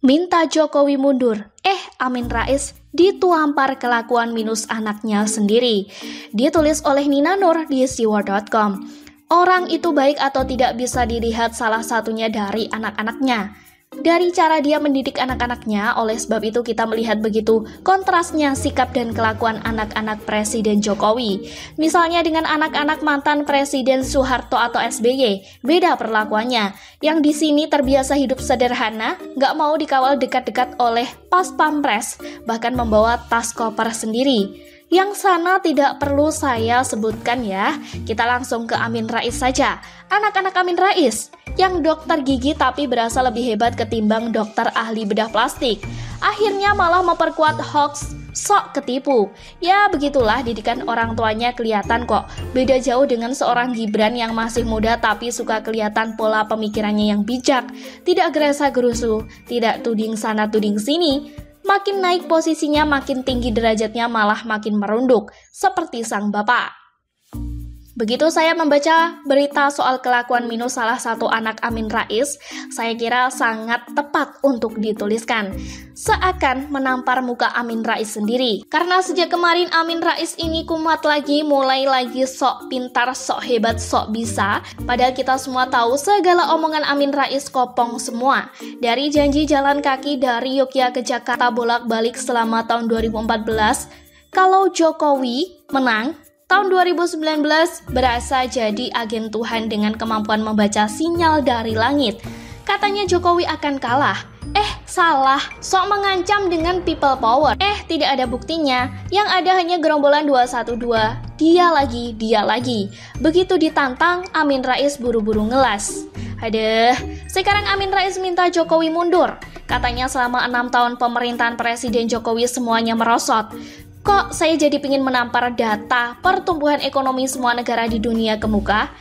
Minta Jokowi mundur. Amin Rais dituampar kelakuan minus anaknya sendiri. Ditulis oleh Nina Nur di siwa.com. Orang itu baik atau tidak bisa dilihat salah satunya dari anak-anaknya. Dari cara dia mendidik anak-anaknya, oleh sebab itu kita melihat begitu kontrasnya sikap dan kelakuan anak-anak Presiden Jokowi. Misalnya dengan anak-anak mantan Presiden Soeharto atau SBY, beda perlakuannya. Yang di sini terbiasa hidup sederhana, nggak mau dikawal dekat-dekat oleh pas pampres, bahkan membawa tas koper sendiri. Yang sana tidak perlu saya sebutkan ya, kita langsung ke Amin Rais saja. Anak-anak Amin Rais yang dokter gigi tapi berasa lebih hebat ketimbang dokter ahli bedah plastik. Akhirnya malah memperkuat hoax, sok ketipu. Ya begitulah didikan orang tuanya kelihatan kok. Beda jauh dengan seorang Gibran yang masih muda tapi suka kelihatan pola pemikirannya yang bijak. Tidak gerasa-gerusu, tidak tuding sana tuding sini. Makin naik posisinya, makin tinggi derajatnya, malah makin merunduk, seperti sang bapak. Begitu saya membaca berita soal kelakuan minus salah satu anak Amin Rais, saya kira sangat tepat untuk dituliskan. Seakan menampar muka Amin Rais sendiri. Karena sejak kemarin Amin Rais ini kumat lagi, mulai lagi sok pintar, sok hebat, sok bisa. Padahal kita semua tahu segala omongan Amin Rais kopong semua. Dari janji jalan kaki dari Yogyakarta ke Jakarta bolak-balik selama tahun 2014, kalau Jokowi menang, tahun 2019 berasa jadi agen Tuhan dengan kemampuan membaca sinyal dari langit. Katanya Jokowi akan kalah. Salah, sok mengancam dengan people power. Tidak ada buktinya. Yang ada hanya gerombolan 212. Dia lagi. Begitu ditantang, Amin Rais buru-buru ngelas. Sekarang Amin Rais minta Jokowi mundur. Katanya selama 6 tahun pemerintahan Presiden Jokowi semuanya merosot. Kok saya jadi pingin menampar data pertumbuhan ekonomi semua negara di dunia ke muka?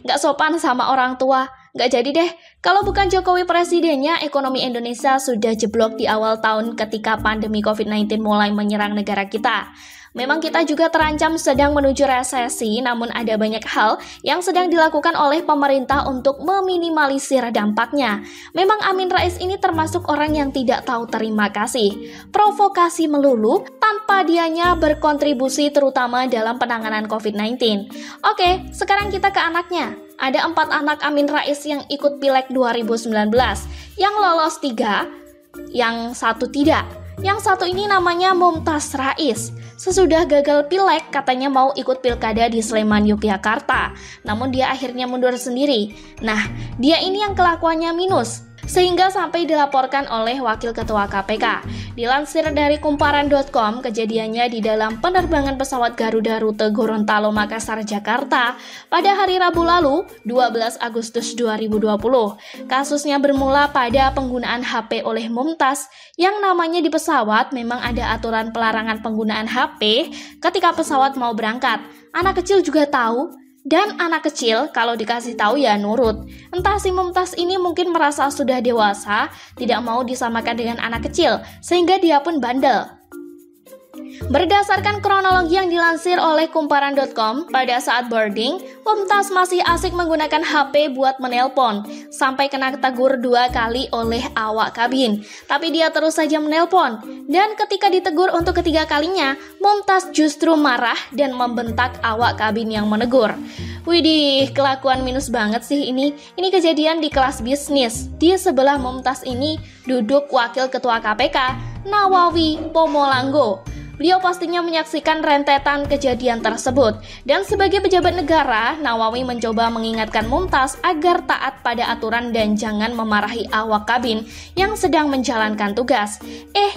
Nggak sopan sama orang tua. Nggak jadi deh. Kalau bukan Jokowi presidennya, ekonomi Indonesia sudah jeblok di awal tahun ketika pandemi COVID-19 mulai menyerang negara kita. Memang kita juga terancam sedang menuju resesi, namun ada banyak hal yang sedang dilakukan oleh pemerintah untuk meminimalisir dampaknya. Memang Amin Rais ini termasuk orang yang tidak tahu terima kasih. Provokasi melulu tanpa dianya berkontribusi terutama dalam penanganan COVID-19. Oke, sekarang kita ke anaknya. Ada 4 anak Amin Rais yang ikut Pileg 2019. Yang lolos 3, yang 1 tidak. Yang 1 ini namanya Mumtaz Rais. Sesudah gagal Pileg, katanya mau ikut pilkada di Sleman, Yogyakarta. Namun dia akhirnya mundur sendiri. Nah, dia ini yang kelakuannya minus, sehingga sampai dilaporkan oleh Wakil Ketua KPK. Dilansir dari kumparan.com, kejadiannya di dalam penerbangan pesawat Garuda rute Gorontalo Makassar Jakarta pada hari Rabu lalu, 12 Agustus 2020. Kasusnya bermula pada penggunaan HP oleh Mumtaz, yang namanya di pesawat memang ada aturan pelarangan penggunaan HP ketika pesawat mau berangkat. Anak kecil juga tahu. Dan anak kecil kalau dikasih tahu ya nurut. Entah si Mumtaz ini mungkin merasa sudah dewasa, tidak mau disamakan dengan anak kecil, sehingga dia pun bandel. Berdasarkan kronologi yang dilansir oleh kumparan.com, pada saat boarding, Mumtaz masih asik menggunakan HP buat menelpon, sampai kena tegur 2 kali oleh awak kabin. Tapi dia terus saja menelpon, dan ketika ditegur untuk ketiga kalinya, Mumtaz justru marah dan membentak awak kabin yang menegur. Widih, kelakuan minus banget sih ini. Ini kejadian di kelas bisnis. Di sebelah Mumtaz ini duduk Wakil Ketua KPK, Nawawi Pomolango. Beliau pastinya menyaksikan rentetan kejadian tersebut. Dan sebagai pejabat negara, Nawawi mencoba mengingatkan Mumtaz agar taat pada aturan dan jangan memarahi awak kabin yang sedang menjalankan tugas.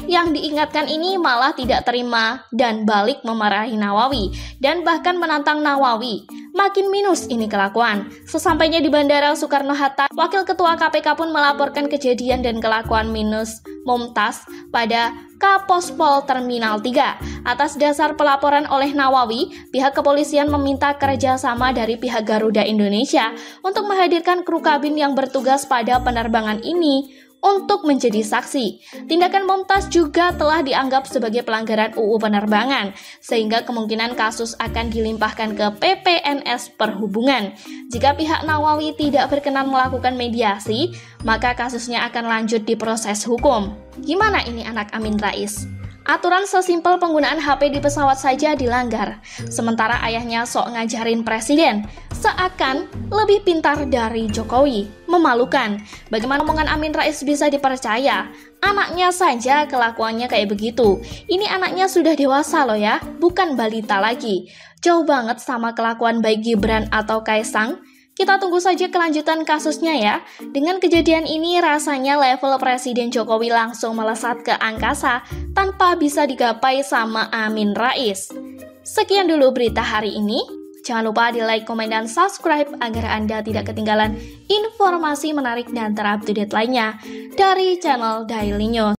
Yang diingatkan ini malah tidak terima dan balik memarahi Nawawi dan bahkan menantang Nawawi. Makin minus ini kelakuan. Sesampainya di Bandara Soekarno-Hatta, Wakil Ketua KPK pun melaporkan kejadian dan kelakuan minus Mumtaz pada Kapospol Terminal 3. Atas dasar pelaporan oleh Nawawi, pihak kepolisian meminta kerjasama dari pihak Garuda Indonesia untuk menghadirkan kru kabin yang bertugas pada penerbangan ini untuk menjadi saksi. Tindakan Mumtaz juga telah dianggap sebagai pelanggaran UU Penerbangan, sehingga kemungkinan kasus akan dilimpahkan ke PPNS Perhubungan. Jika pihak Nawawi tidak berkenan melakukan mediasi, maka kasusnya akan lanjut di proses hukum. Gimana ini anak Amin Rais? Aturan sesimpel penggunaan HP di pesawat saja dilanggar, sementara ayahnya sok ngajarin presiden, seakan lebih pintar dari Jokowi. Memalukan, bagaimana omongan Amin Rais bisa dipercaya? Anaknya saja kelakuannya kayak begitu. Ini anaknya sudah dewasa loh ya, bukan balita lagi. Jauh banget sama kelakuan baik Gibran atau Kaisang. Kita tunggu saja kelanjutan kasusnya ya. Dengan kejadian ini rasanya level Presiden Jokowi langsung melesat ke angkasa tanpa bisa digapai sama Amin Rais. Sekian dulu berita hari ini. Jangan lupa di like, komen, dan subscribe agar Anda tidak ketinggalan informasi menarik dan terupdate lainnya dari channel Daily News.